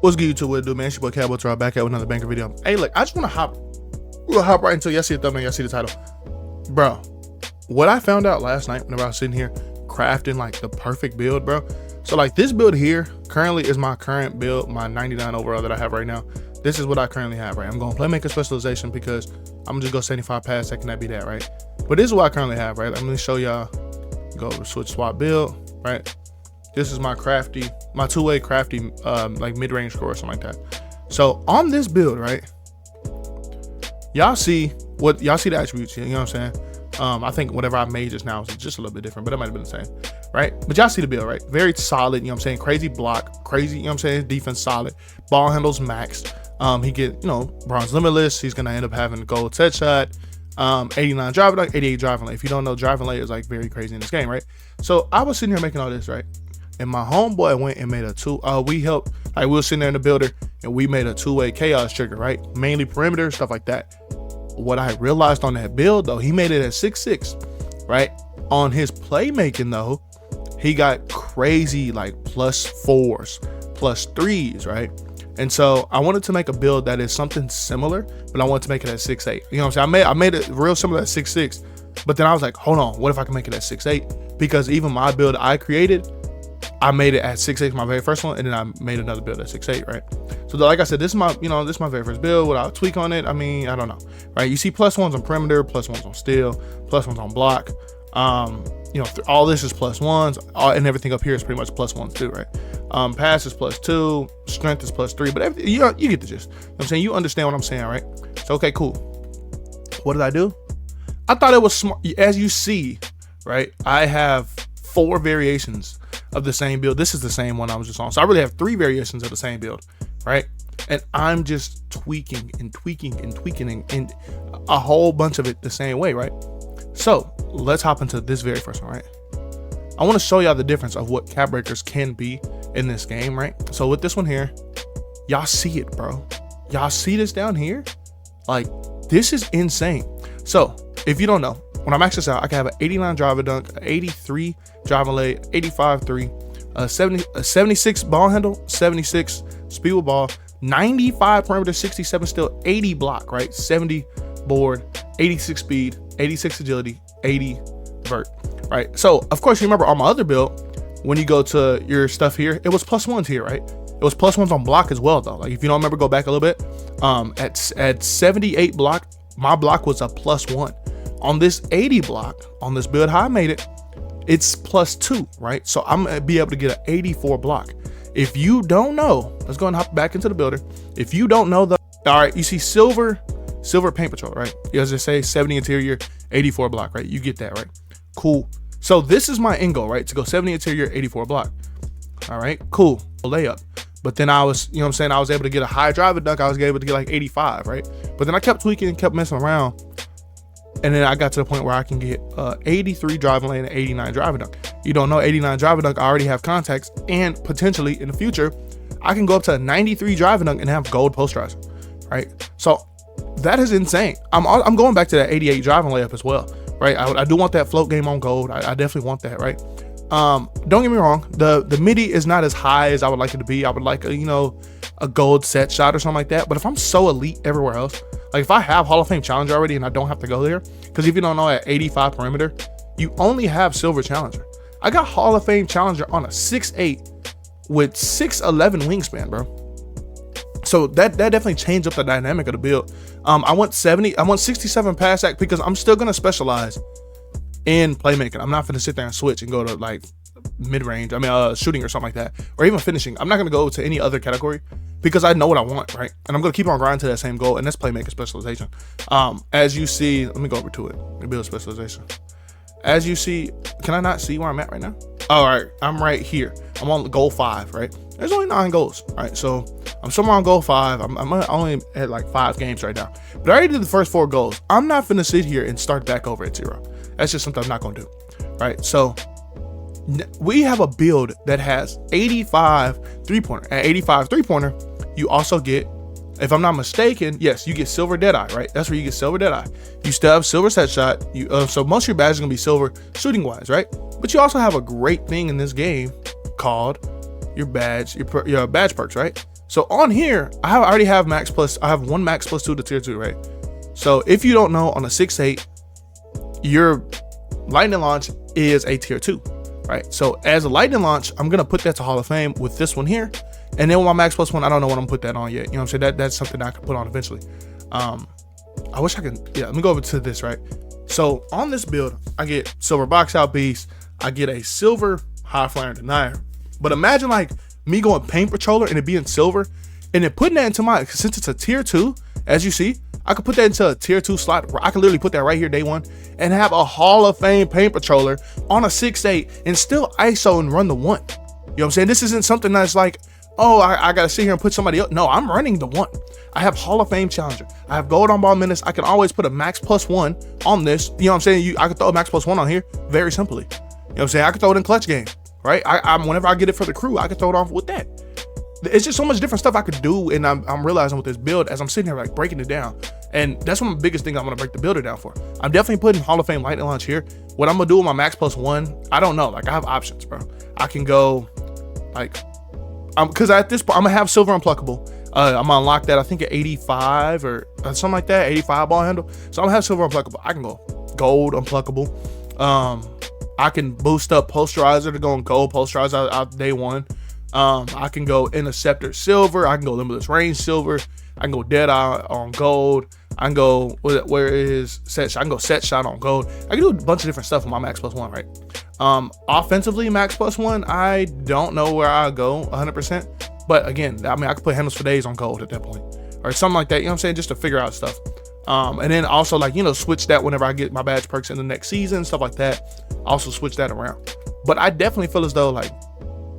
What's good, YouTube? What it do, man? It's your boy Cowboy Troy back at with another banker video. Hey, look, I just want to hop right into. Y'all see the thumbnail, y'all see the title, bro. What I found out last night whenever I was sitting here crafting like the perfect build, bro. So like this build here currently is my current build, my 99 overall that I have right now. This is what I currently have, right? I'm going playmaker specialization because I'm gonna just go 75 pass second, that be that, right? But this is what I currently have, right? I'm gonna show y'all. Go to switch swap build, right? This is my crafty, my two-way crafty, like mid-range score or something like that. So on this build, right? Y'all see the attributes, you know what I'm saying? I think whatever I made just now is just a little bit different, but it might have been the same, right? But y'all see the build, right? Very solid, you know what I'm saying? Crazy block, crazy, you know what I'm saying? Defense solid, ball handles maxed. He get, you know, bronze limitless. He's gonna end up having gold set shot, 89 driving lane, 88 driving lane. If you don't know, driving lane is like very crazy in this game, right? So I was sitting here making all this, right? And my homeboy went and made a we were sitting there in the builder and we made a two-way chaos trigger, right? Mainly perimeter, stuff like that. What I realized on that build though, he made it at 6'6", right? On his playmaking though, he got crazy like +4s, +3s, right? And so I wanted to make a build that is something similar, but I wanted to make it at 6'8". You know what I'm saying? I made it real similar at 6'6", but then I was like, hold on, what if I can make it at 6'8"? Because even my build I created, I made it at 6'8", my very first one, and then I made another build at 6'8", right? So like I said, this is my very first build. Without tweak on it, I mean, I don't know, right? You see +1s on perimeter, +1s on steal, +1s on block. You know, all this is +1s, and everything up here is pretty much +1s too, right? Pass is +2, strength is +3, but everything, you get the gist. You know what I'm saying? You understand what I'm saying, right? So okay, cool. What did I do? I thought it was smart. As you see, right? I have 4 variations of the same build. This is the same one I was just on. So I really have 3 variations of the same build, right? And I'm just tweaking and a whole bunch of it the same way, right? So let's hop into this very first one, right? I want to show y'all the difference of what cap breakers can be in this game, right? So with this one here, y'all see it, bro. Y'all see this down here? Like, this is insane. So if you don't know, when I max this out, I can have an 89 driver dunk, an 83 driving lane, 85 3, a 76 ball handle, 76 speed with ball, 95 perimeter, 67 still, 80 block, right? 70 board, 86 speed, 86 agility, 80 vert, right? So of course, you remember on my other build, when you go to your stuff here, it was +1s here, right? It was +1s on block as well, though. Like if you don't remember, go back a little bit. At 78 block, my block was a +1. On this 80 block, on this build how I made it, it's +2, right? So I'm gonna be able to get an 84 block. If you don't know, let's go and hop back into the builder. If you don't know all right, you see silver paint patrol, right? You guys just say 70 interior, 84 block, right? You get that, right? Cool. So this is my end goal, right? To go 70 interior, 84 block. All right, cool. Layup. But then I was, you know what I'm saying? I was able to get a high driver dunk. I was able to get like 85, right? But then I kept tweaking and kept messing around. And then I got to the point where I can get 83 driving lane and 89 driving dunk. You don't know, 89 driving dunk, I already have contacts, and potentially in the future, I can go up to 93 driving dunk and have gold posterizer, right? So that is insane. I'm going back to that 88 driving layup as well, right? I do want that float game on gold. I definitely want that, right? Don't get me wrong, the midi is not as high as I would like it to be. I would like a gold set shot or something like that. But if I'm so elite everywhere else, like if I have Hall of Fame Challenger already and I don't have to go there, because if you don't know, at 85 perimeter, you only have Silver Challenger. I got Hall of Fame Challenger on a 6'8" with 6'11" wingspan, bro. So that definitely changed up the dynamic of the build. I want 67 pass act because I'm still gonna specialize in playmaking. I'm not gonna sit there and switch and go to like mid-range, shooting or something like that, or even finishing. I'm not gonna go to any other category because I know what I want, right? And I'm gonna keep on grinding to that same goal, and that's playmaker specialization. As you see, let me go over to it. The build specialization. As you see, can I not see where I'm at right now? All right, I'm right here. I'm on goal 5, right? There's only 9 goals, right? So I'm somewhere on goal 5. I'm only at like 5 games right now, but I already did the first 4 goals. I'm not gonna sit here and start back over at 0. That's just something I'm not gonna do, right? So we have a build that has 85 3-pointer. At 85 3-pointer, you also get, if I'm not mistaken, yes, you get silver Deadeye, right? That's where you get silver Deadeye. You still have silver set shot. So most of your badges are gonna be silver shooting wise, right? But you also have a great thing in this game called your badge perks, right? So on here, I already have max plus, I have one max plus 2 to tier 2, right? So if you don't know, on a 6.8, your lightning launch is a tier 2, right? So as a lightning launch, I'm gonna put that to Hall of Fame with this one here. And then with my max plus 1, I don't know when I'm gonna put that on yet. You know what I'm saying? That's something I can put on eventually. I wish I could, yeah, let me go over to this, right? So on this build, I get silver box out beast, I get a silver high flyer denier. But imagine like me going paint patroller and it being silver, and then putting that into my, since it's a tier 2, as you see, I could put that into a tier 2 slot. I can literally put that right here day 1 and have a Hall of Fame paint patroller on a 6.8 and still ISO and run the 1. You know what I'm saying? This isn't something that's like, oh, I gotta sit here and put somebody else. No, I'm running the 1. I have Hall of Fame challenger. I have gold on ball minutes. I can always put a max plus 1 on this. You know what I'm saying? I could throw a max plus 1 on here very simply. You know what I'm saying? I could throw it in clutch game, right? Whenever I get it for the crew, I could throw it off with that. It's just so much different stuff I could do, and I'm realizing with this build as I'm sitting here like breaking it down. And that's one of the biggest things I'm gonna break the builder down for. I'm definitely putting Hall of Fame lightning launch here. What I'm gonna do with my max plus 1, I don't know. Like I have options, bro. I can go like, because at this point I'm gonna have silver unpluckable. I'm gonna unlock that I think at 85 or something like that, 85 ball handle. So I'm gonna have silver unpluckable. I can go gold unpluckable. I can boost up posterizer to go on gold posterizer out day 1. I can go interceptor silver. I can go limitless range silver. I can go dead eye on gold. I can go, where is set shot? I can go set shot on gold. I can do a bunch of different stuff with my max plus 1, right? Offensively, max plus 1, I don't know where I'll go 100%. But again, I mean, I could put handles for days on gold at that point or something like that. You know what I'm saying? Just to figure out stuff. And then also like, you know, switch that whenever I get my badge perks in the next season, stuff like that. Also switch that around. But I definitely feel as though like,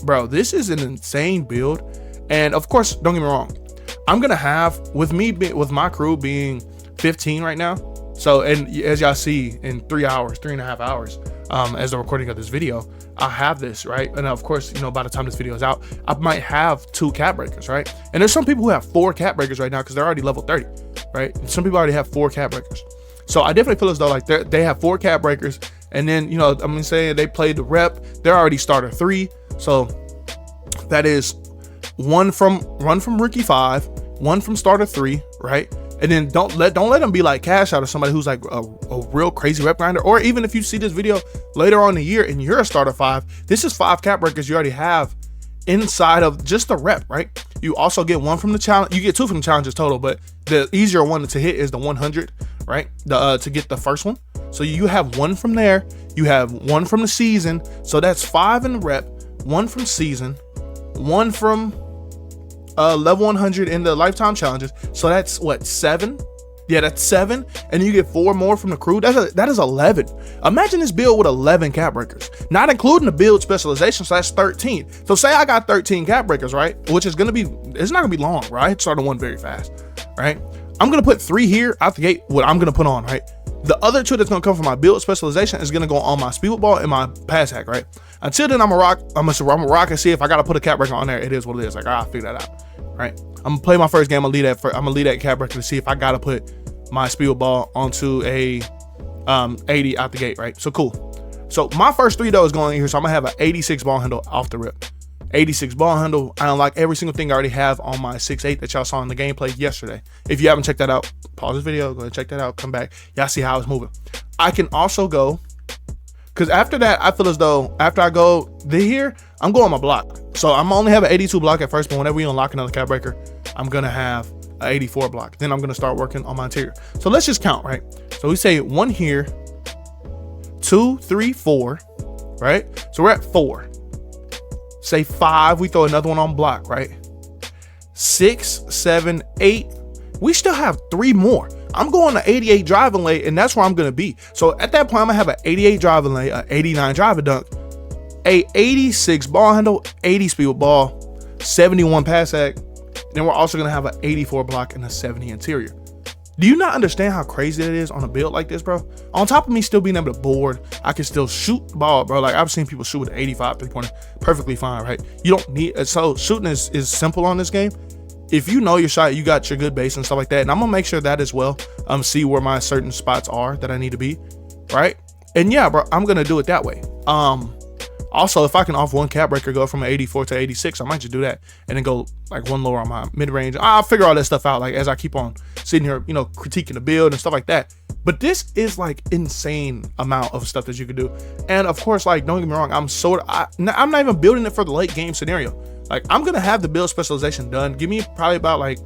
bro, this is an insane build. And of course, don't get me wrong, I'm gonna have with my crew being 15 right now. So, and as y'all see in 3.5 hours, as the recording of this video, I have this, right? And of course, you know, by the time this video is out, I might have 2 cap breakers, right? And there's some people who have 4 cap breakers right now because they're already level 30, right? And some people already have 4 cap breakers. So I definitely feel as though like they have 4 cap breakers, and then, you know, I'm saying they played the rep, they're already starter 3. So that is one from rookie 5, 1 from starter 3, right? And then don't let them be like Cash Out or somebody who's like a real crazy rep grinder. Or even if you see this video later on in the year and you're a starter 5, this is 5 cap breakers you already have inside of just the rep, right? You also get 1 from the challenge. You get 2 from the challenges total, but the easier one to hit is the 100, right? To get the first one. So you have 1 from there. You have 1 from the season. So that's 5 in the rep, 1 from season, 1 from level 100 in the lifetime challenges. So that's what, 7? Yeah, that's 7. And you get 4 more from the crew. That is 11. Imagine this build with 11 cap breakers, not including the build specialization. So that's 13. So say I got 13 cap breakers, right? Which is gonna be, it's not gonna be long, right? Starting 1 very fast, right? I'm gonna put 3 here out the gate. What I'm gonna put on, right? The other 2 that's gonna come from my build specialization is gonna go on my speed ball and my pass hack, right? Until then, I'm a rock and see if I gotta put a cap breaker on there. It is what it is. Like, I'll figure that out, right? I'm gonna play my first game. I'm gonna lead that cap breaker to see if I gotta put my speed ball onto a 80 out the gate, right? So cool. So my first 3 though is going in here. So I'm gonna have an 86 ball handle off the rip. 86 ball handle. I unlock every single thing I already have on my 6.8 that y'all saw in the gameplay yesterday. If you haven't checked that out, pause this video, go ahead and check that out, come back. Y'all see how it's moving. I can also go, because after that, I feel as though after I go here, I'm going my block. So I'm only have an 82 block at first, but whenever you unlock another cap breaker, I'm gonna have an 84 block. Then I'm gonna start working on my interior. So let's just count, right? So we say 1 here, 2, 3, 4, right? So we're at 4. Say 5, we throw another one on block, right? 6, 7, 8. We still have 3 more. I'm going to 88 driving lane, and that's where I'm going to be. So at that point, I'm going to have an 88 driving lane, an 89 driving dunk, a 86 ball handle, 80 speed with ball, 71 pass hack. Then we're also going to have an 84 block and a 70 interior. Do you not understand how crazy that is on a build like this, bro? On top of me still being able to board, I can still shoot the ball, bro. Like, I've seen people shoot with an 85 3-pointer perfectly fine, right? You don't need, so shooting is simple on this game. If you know your shot, you got your good base and stuff like that. And I'm gonna make sure that as well. See where my certain spots are that I need to be, right? And yeah, bro, I'm gonna do it that way. Also, if I can off one cap breaker, go from an 84 to 86, I might just do that and then go like one lower on my mid range. I'll figure all that stuff out like as I keep on sitting here, you know, critiquing the build and stuff like that. But this is like insane amount of stuff that you can do. And of course, like, don't get me wrong, I'm not even building it for the late game scenario. Like, I'm gonna have the build specialization done. Give me probably about like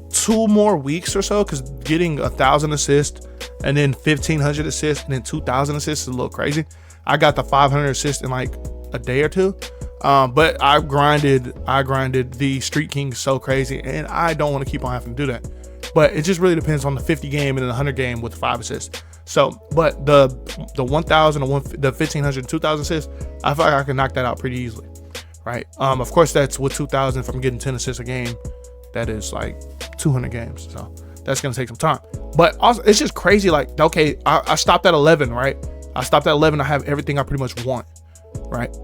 2 more weeks or so, because getting 1,000 assists and then 1,500 assists and then 2,000 assists is a little crazy. I got the 500 assists in like a day or two. But I grinded the Street King so crazy, and I don't want to keep on having to do that. But it just really depends on the 50 game and the 100 game with 5 assists. So, but the 1,000, the 1,500, 2,000 assists, I feel like I can knock that out pretty easily, right? Of course, that's with 2,000. If I'm getting 10 assists a game, that is like 200 games. So that's gonna take some time. But also, it's just crazy. Like, okay, I stopped at 11, right? I stopped at 11. I have everything I pretty much want, right?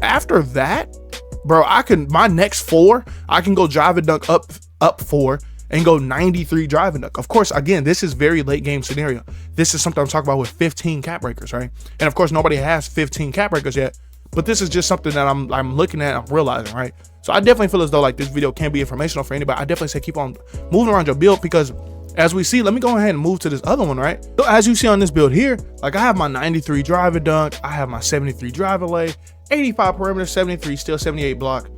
After that, bro, my next 4, I can go drive and dunk up 4 and go 93 drive and dunk. Of course, again, this is very late game scenario. This is something I'm talking about with 15 cap breakers, right? And of course, nobody has 15 cap breakers yet, but this is just something that I'm looking at, I'm realizing, right? So I definitely feel as though like this video can be informational for anybody. I definitely say keep on moving around your build, because as we see, let me go ahead and move to this other one, right? So as you see on this build here, like I have my 93 drive and dunk, I have my 73 drive and lay, 85 perimeter, 73 still, 78 block.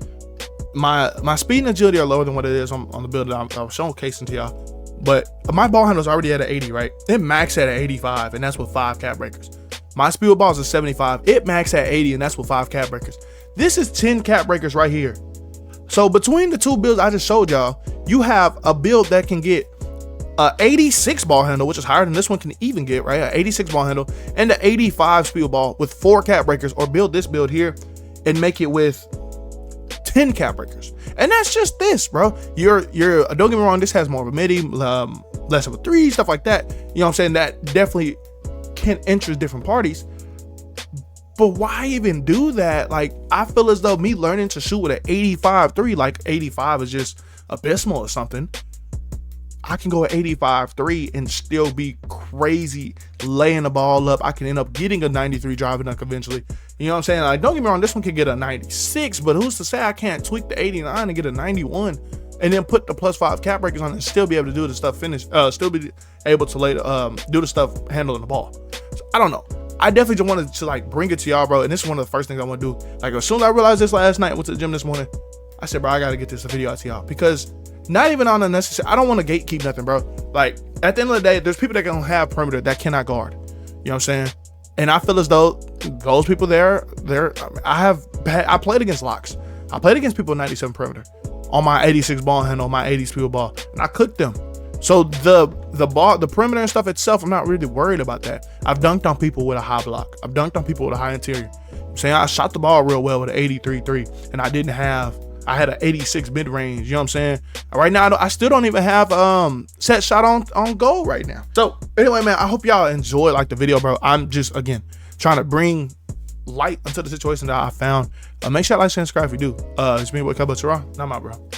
My speed and agility are lower than what it is on the build that I'm showcasing to y'all. But my ball handle is already at an 80, right? It maxed at an 85, and that's with 5 cap breakers. My speed with balls is 75. It maxed at 80, and that's with 5 cap breakers. This is 10 cap breakers right here. So between the 2 builds I just showed y'all, you have a build that can get a 86 ball handle, which is higher than this one can even get, right? An 86 ball handle and the 85 speed ball with 4 cap breakers, or build this build here and make it with 10 cap breakers. And that's just this, bro. You're don't get me wrong, this has more of a midi, less of a 3, stuff like that. You know what I'm saying? That definitely can interest different parties. But why even do that? Like, I feel as though me learning to shoot with an 85 3, like 85 is just abysmal or something. I can go at 85 3 and still be crazy laying the ball up. I can end up getting a 93 drive and dunk eventually. You know what I'm saying? Like, don't get me wrong, this one can get a 96, but who's to say I can't tweak the 89 and get a 91 and then put the +5 cap breakers on and still be able to do the stuff still be able to do the stuff handling the ball. So, I don't know. I definitely just wanted to like bring it to y'all, bro. And this is one of the first things I want to do. Like, as soon as I realized this last night, I went to the gym this morning, I said, bro, I got to get this video out to y'all, because not even on unnecessary, I don't want to gatekeep nothing, bro. Like, at the end of the day, there's people that can have perimeter that cannot guard. You know what I'm saying? And I feel as though those people I played against locks. I played against people 97 perimeter on my 86 ball handle, my 80 speed ball, and I cooked them. So the perimeter and stuff itself, I'm not really worried about that. I've dunked on people with a high block. I've dunked on people with a high interior. I'm saying I shot the ball real well with an 83 3, and I had an 86 mid range. You know what I'm saying? Right now, I still don't even have set shot on goal right now. So anyway, man, I hope y'all enjoyed like the video, bro. I'm just, again, trying to bring light into the situation that I found. Make sure you like, share, and subscribe if you do. It's me, Boy Cowboy Terrell, and I'm out, bro.